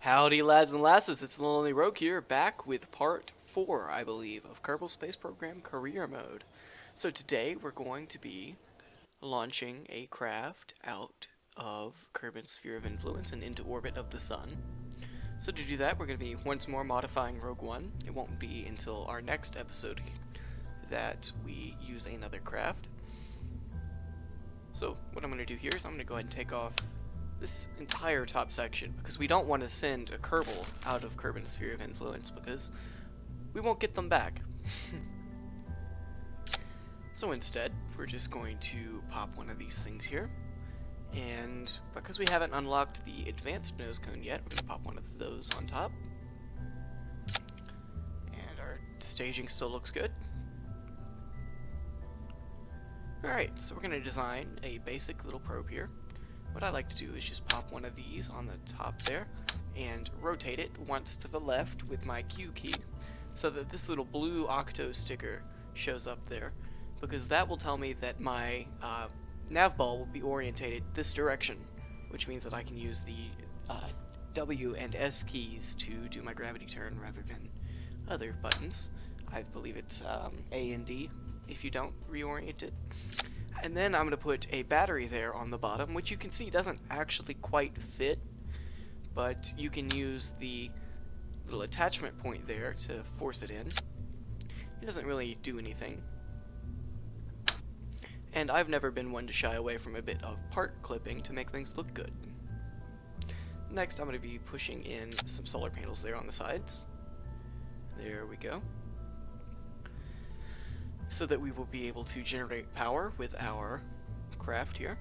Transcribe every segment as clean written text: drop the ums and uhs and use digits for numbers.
Howdy lads and lasses, it's the Lonely Rogue here, back with part 4, I believe, of Kerbal Space Program Career Mode. So today we're going to be launching a craft out of Kerbin's Sphere of Influence and into orbit of the Sun. So to do that, we're going to be once more modifying Rogue One. It won't be until our next episode that we use another craft. So what I'm going to do here is I'm going to go ahead and take off this entire top section, because we don't want to send a Kerbal out of Kerbin's Sphere of Influence, because we won't get them back. So instead, we're just going to pop one of these things here, and because we haven't unlocked the advanced nose cone yet, we're going to pop one of those on top. And our staging still looks good. Alright, so we're going to design a basic little probe here. What I like to do is just pop one of these on the top there and rotate it once to the left with my Q key so that this little blue octo sticker shows up there, because that will tell me that my nav ball will be orientated this direction, which means that I can use the W and S keys to do my gravity turn rather than other buttons. I believe it's A and D if you don't reorient it. And then I'm going to put a battery there on the bottom, which you can see doesn't actually quite fit, but you can use the little attachment point there to force it in. It doesn't really do anything. And I've never been one to shy away from a bit of part clipping to make things look good. Next, I'm going to be pushing in some solar panels there on the sides. There we go. So that we will be able to generate power with our craft here.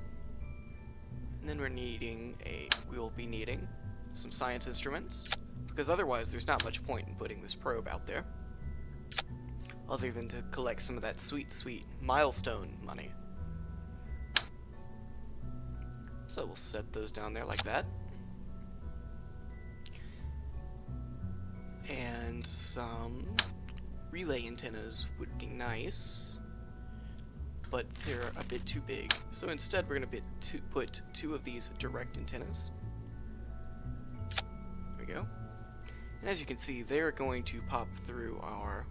And then we will be needing some science instruments, because otherwise there's not much point in putting this probe out there, other than to collect some of that sweet, sweet milestone money. So we'll set those down there like that. And some relay antennas would be nice, but they're a bit too big. So instead we're going to put two of these direct antennas. There we go. And as you can see, they're going to pop through our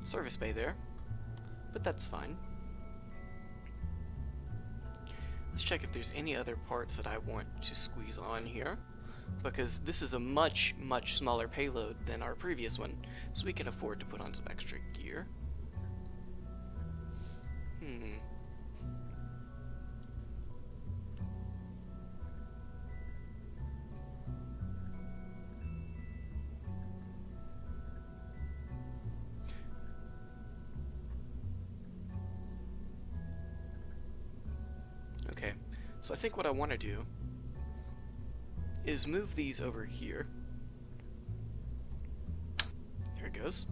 service bay there, but that's fine. Let's check if there's any other parts that I want to squeeze on here, because this is a much, much smaller payload than our previous one, so we can afford to put on some extra gear. Okay, so I think what I want to do is move these over here. There it goes.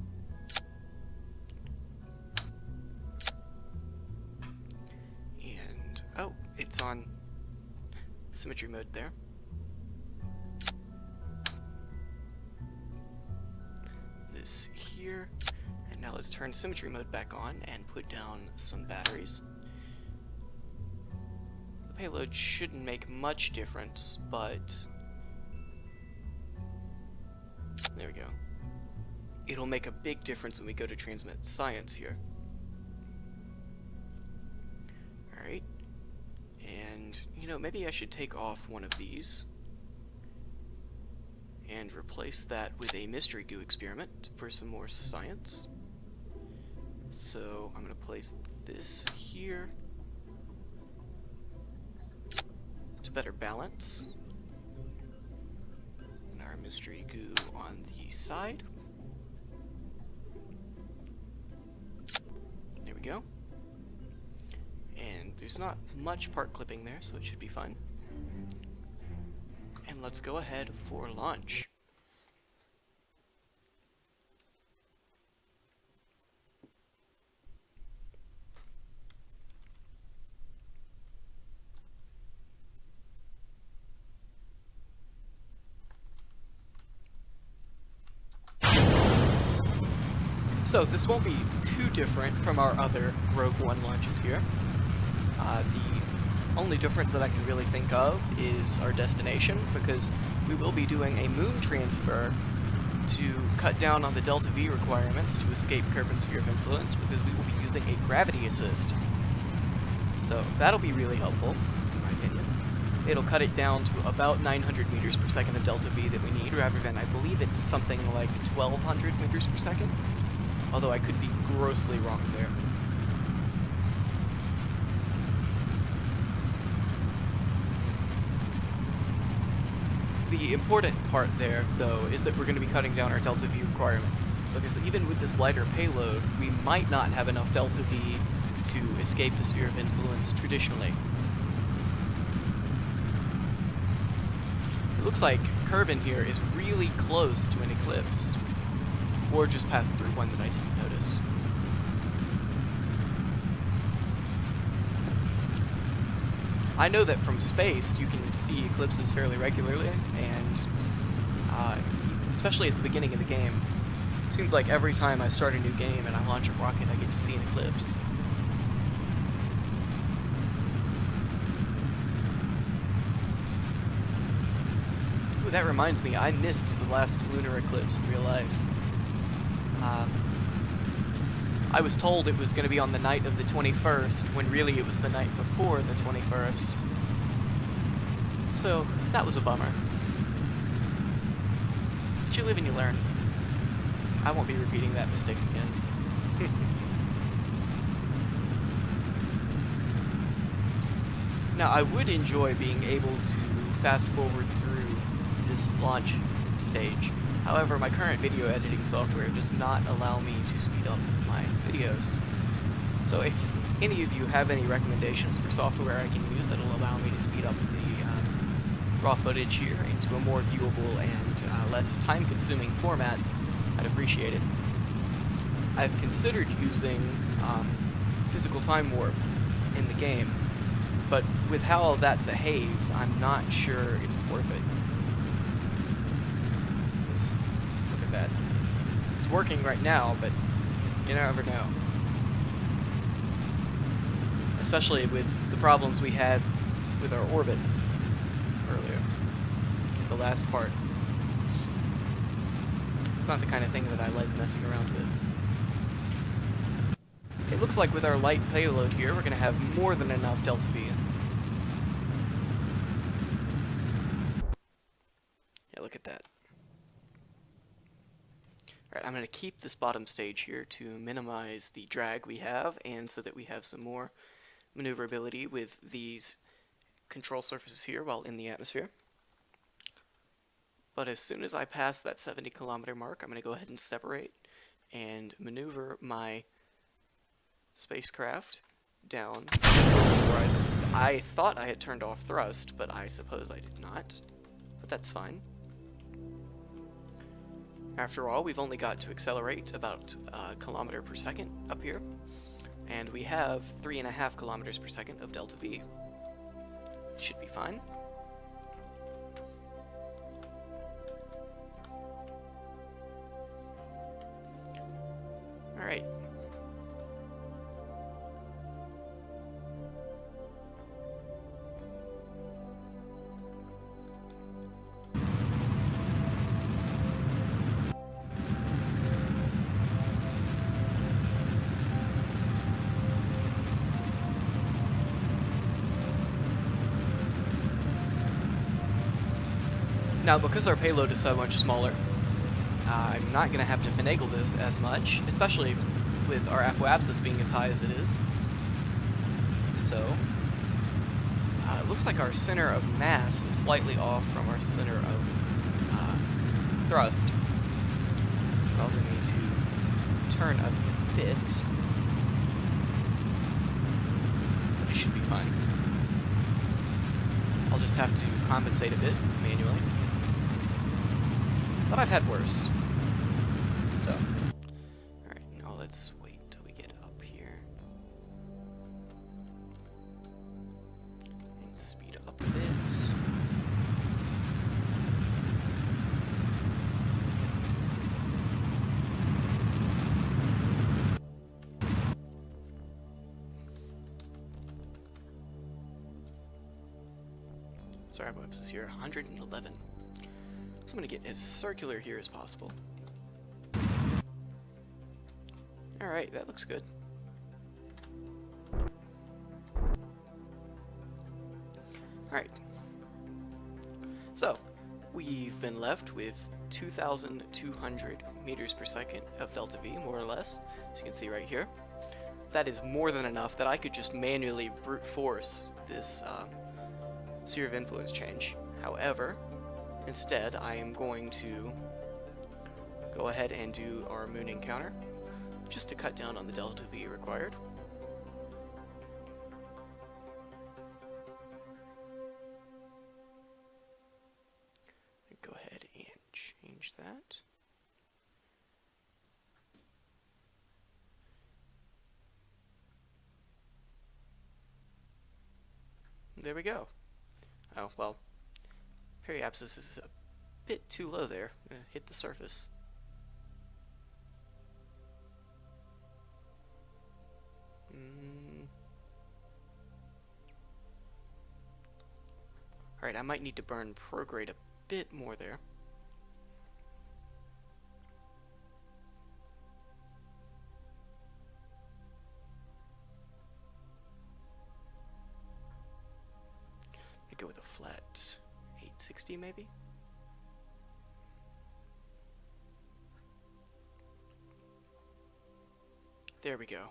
And, oh, it's on symmetry mode there. This here. And now let's turn symmetry mode back on and put down some batteries. The payload shouldn't make much difference, but there we go. It'll make a big difference when we go to transmit science here. Alright. And, you know, maybe I should take off one of these and replace that with a mystery goo experiment for some more science. So I'm going to place this here to better balance. And our mystery goo on the side. There we go. And there's not much part clipping there, so it should be fine. And let's go ahead for launch. So this won't be too different from our other Rogue One launches here. The only difference that I can really think of is our destination, because we will be doing a moon transfer to cut down on the delta V requirements to escape Kerbin's sphere of influence, because we will be using a gravity assist. So that'll be really helpful, in my opinion. It'll cut it down to about 900 meters per second of delta V that we need, rather than, I believe it's something like 1200 meters per second, although I could be grossly wrong there. The important part there, though, is that we're going to be cutting down our delta V requirement, because even with this lighter payload, we might not have enough delta V to escape the sphere of influence traditionally. It looks like Kerbin here is really close to an eclipse, or just passed through one that I didn't notice. I know that from space you can see eclipses fairly regularly, and especially at the beginning of the game, it seems like every time I start a new game and I launch a rocket, I get to see an eclipse. Ooh, that reminds me, I missed the last lunar eclipse in real life. I was told it was going to be on the night of the 21st, when really it was the night before the 21st. So, that was a bummer. But you live and you learn. I won't be repeating that mistake again. Now, I would enjoy being able to fast forward through this launch stage. However, my current video editing software does not allow me to speed up my videos. So if any of you have any recommendations for software I can use that'll allow me to speed up the raw footage here into a more viewable and less time-consuming format, I'd appreciate it. I've considered using physical time warp in the game, but with how that behaves, I'm not sure it's worth it. Look at that. It's working right now, but you never know. Especially with the problems we had with our orbits earlier. The last part. It's not the kind of thing that I like messing around with. It looks like with our light payload here, we're going to have more than enough delta V. Yeah, look at that. Alright, I'm going to keep this bottom stage here to minimize the drag we have, and so that we have some more maneuverability with these control surfaces here while in the atmosphere. But as soon as I pass that 70-kilometer mark, I'm going to go ahead and separate and maneuver my spacecraft down towards the horizon. I thought I had turned off thrust, but I suppose I did not. But that's fine. After all, we've only got to accelerate about a kilometer per second up here, and we have 3.5 kilometers per second of delta V. Should be fine. Alright. Now, because our payload is so much smaller, I'm not going to have to finagle this as much, especially with our apoapsis being as high as it is. So, it looks like our center of mass is slightly off from our center of thrust. This is causing me to turn a bit, but it should be fine. I'll just have to compensate a bit manually. But I've had worse. So, alright, now let's wait till we get up here. And speed up a bit. Sorry, hypoapsis here, 111. So I'm going to get as circular here as possible. Alright, that looks good. Alright. So, we've been left with 2,200 meters per second of delta V, more or less, as you can see right here. That is more than enough that I could just manually brute force this sphere of influence change. However, instead, I am going to go ahead and do our moon encounter, just to cut down on the delta V required. Go ahead and change that. There we go. Oh, well, periapsis is a bit too low there. Hit the surface. Alright, I might need to burn prograde a bit more there. I'd go with a flat 860 maybe? There we go.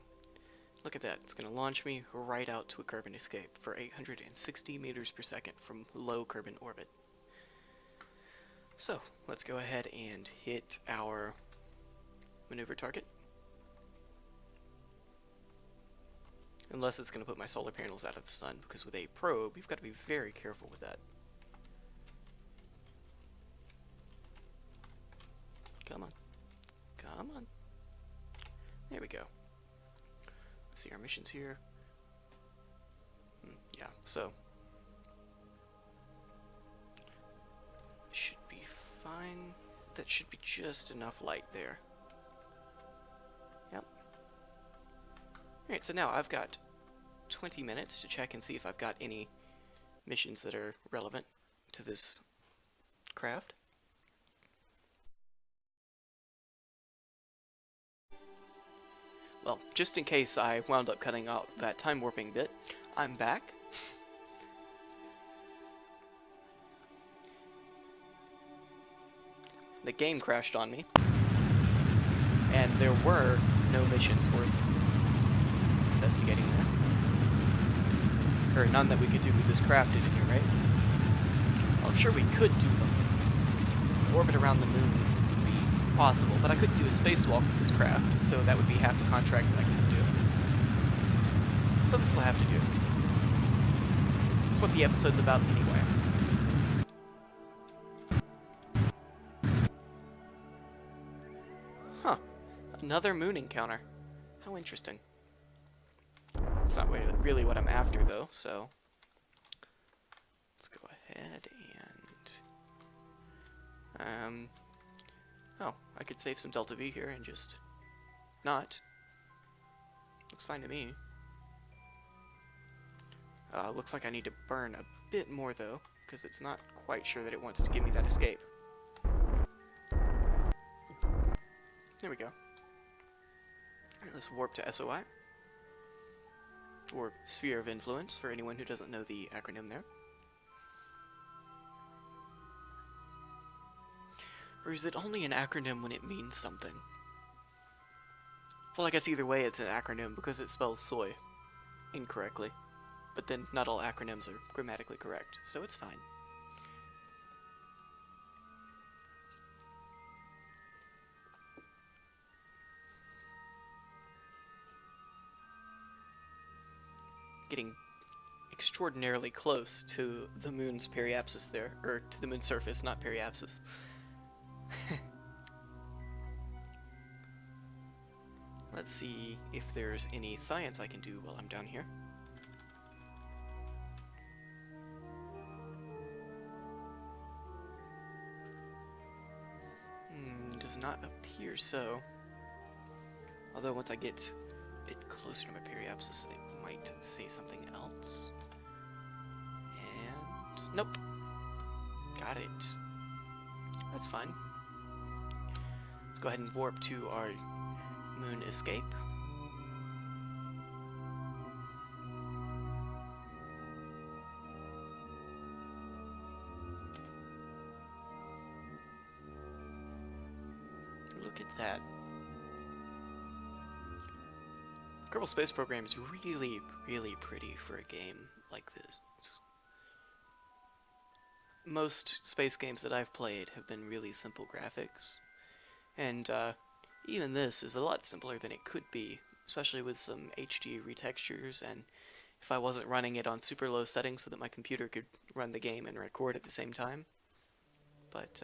Look at that, it's going to launch me right out to a Kerbin escape for 860 meters per second from low Kerbin orbit. So, let's go ahead and hit our maneuver target. Unless it's going to put my solar panels out of the sun, because with a probe, you've got to be very careful with that. Come on. Come on. There we go. Let's see our missions here. Yeah, so should be fine. That should be just enough light there. Yep. Alright, so now I've got 20 minutes to check and see if I've got any missions that are relevant to this craft. Well, just in case I wound up cutting out that time warping bit, I'm back. The game crashed on me, and there were no missions worth investigating there. Or none that we could do with this craft in here, right? Well, I'm sure we could do them. Orbit around the moon would be possible, but I couldn't do a spacewalk with this craft, so that would be half the contract that I couldn't do. So this will have to do. That's what the episode's about anyway. Huh. Another moon encounter. How interesting. That's not really what I'm after, though, so let's go ahead and oh, I could save some delta V here and just not. Looks fine to me. Looks like I need to burn a bit more, though, because it's not quite sure that it wants to give me that escape. There we go. Alright, let's warp to SOI. Or Sphere of Influence, for anyone who doesn't know the acronym there. Or is it only an acronym when it means something? Well, I guess either way it's an acronym because it spells SOI incorrectly. But then not all acronyms are grammatically correct, so it's fine. Getting extraordinarily close to the moon's periapsis there, or to the moon's surface, not periapsis. Let's see if there's any science I can do while I'm down here. Does not appear so. Although once I get a bit closer to my periapsis, it might say something else. And nope, got it. That's fine. Let's go ahead and warp to our moon escape. Look at that. Kerbal Space Program is really, really pretty for a game like this. Most space games that I've played have been really simple graphics, and even this is a lot simpler than it could be, especially with some HD retextures, and if I wasn't running it on super low settings so that my computer could run the game and record at the same time. But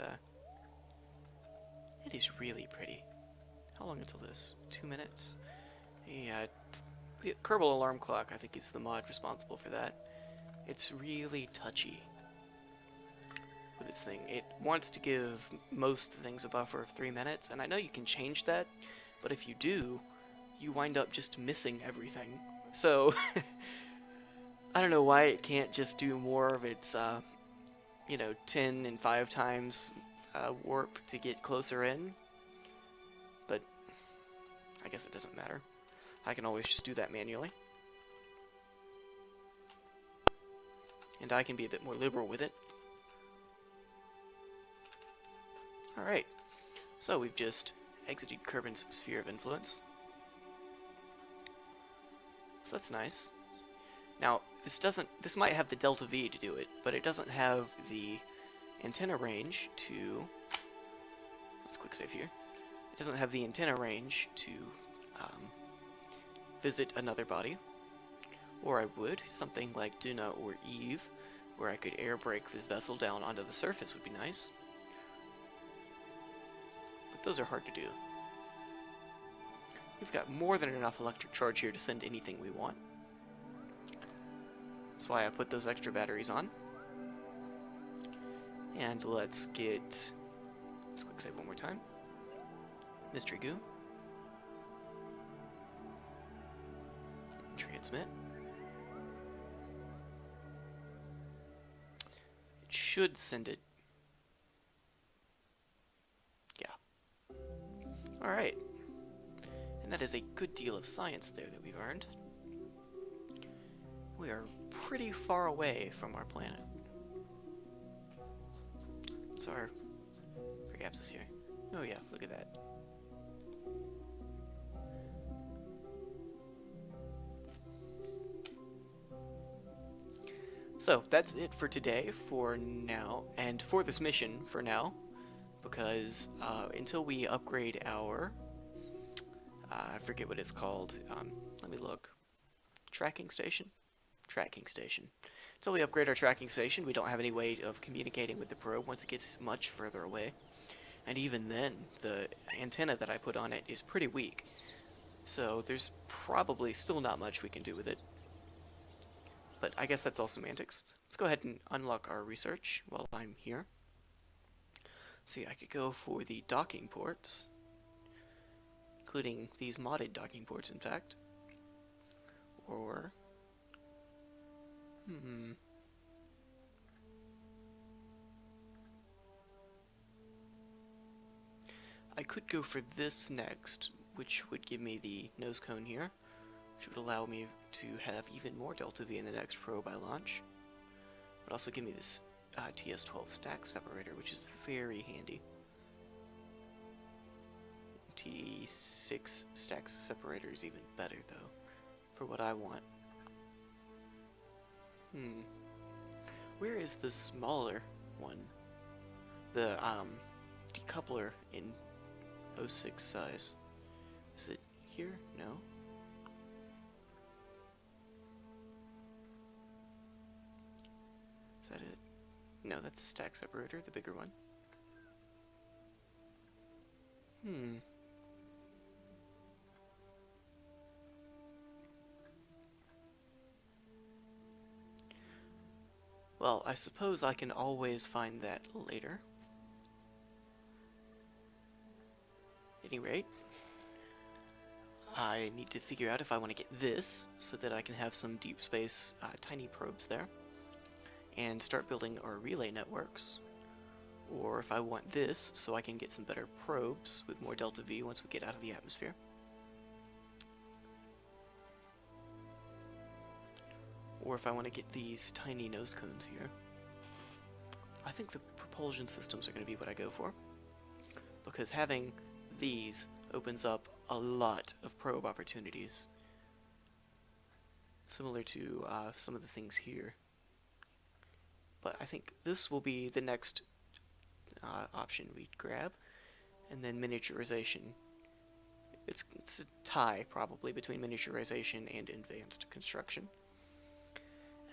it is really pretty. How long until this? 2 minutes? Yeah, the Kerbal Alarm Clock, I think, is the mod responsible for that. It's really touchy with its thing. It wants to give most things a buffer of 3 minutes, and I know you can change that, but if you do, you wind up just missing everything. So, I don't know why it can't just do more of its, 10 and 5 times warp to get closer in, but I guess it doesn't matter. I can always just do that manually. And I can be a bit more liberal with it. Alright, so we've just exited Kerbin's sphere of influence. So that's nice. Now, this might have the delta V to do it, but it doesn't have the antenna range to, let's quick save here. It doesn't have the antenna range to visit another body, or I would, something like Duna or Eve, where I could air brake the vessel down onto the surface would be nice. But those are hard to do. We've got more than enough electric charge here to send anything we want. That's why I put those extra batteries on. And let's quick save one more time. Mystery goo. Transmit. It should send it. Yeah. Alright. And that is a good deal of science there that we've earned. We are pretty far away from our planet. What's our free abscess here? Oh yeah, look at that. So, that's it for today, for now, and for this mission, for now, because until we upgrade our, I forget what it's called, let me look, tracking station? Tracking station. Until we upgrade our tracking station, we don't have any way of communicating with the probe once it gets much further away, and even then, the antenna that I put on it is pretty weak, so there's probably still not much we can do with it. But I guess that's all semantics. Let's go ahead and unlock our research while I'm here. See, I could go for the docking ports, including these modded docking ports, in fact. Or, I could go for this next, which would give me the nose cone here, which would allow me to have even more delta V in the next probe I launch. But also give me this TS12 stack separator, which is very handy. T6 stack separator is even better, though, for what I want. Where is the smaller one? The decoupler in 06 size. Is it here? No. Is that it? No, that's a stack separator, the bigger one. Well, I suppose I can always find that later. At any rate, I need to figure out if I want to get this so that I can have some deep space tiny probes there and start building our relay networks, or if I want this so I can get some better probes with more delta V once we get out of the atmosphere. Or if I want to get these tiny nose cones here. I think the propulsion systems are going to be what I go for, because having these opens up a lot of probe opportunities, similar to some of the things here. But I think this will be the next option we grab, and then miniaturization. It's a tie, probably, between miniaturization and advanced construction.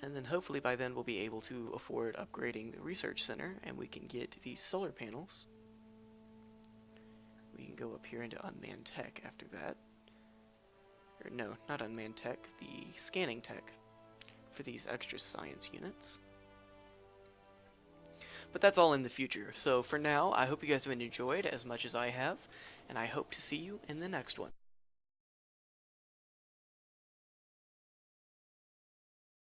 And then hopefully by then we'll be able to afford upgrading the research center, and we can get these solar panels. We can go up here into unmanned tech after that. Or no, not unmanned tech, the scanning tech for these extra science units. But that's all in the future, so for now, I hope you guys have enjoyed as much as I have, and I hope to see you in the next one.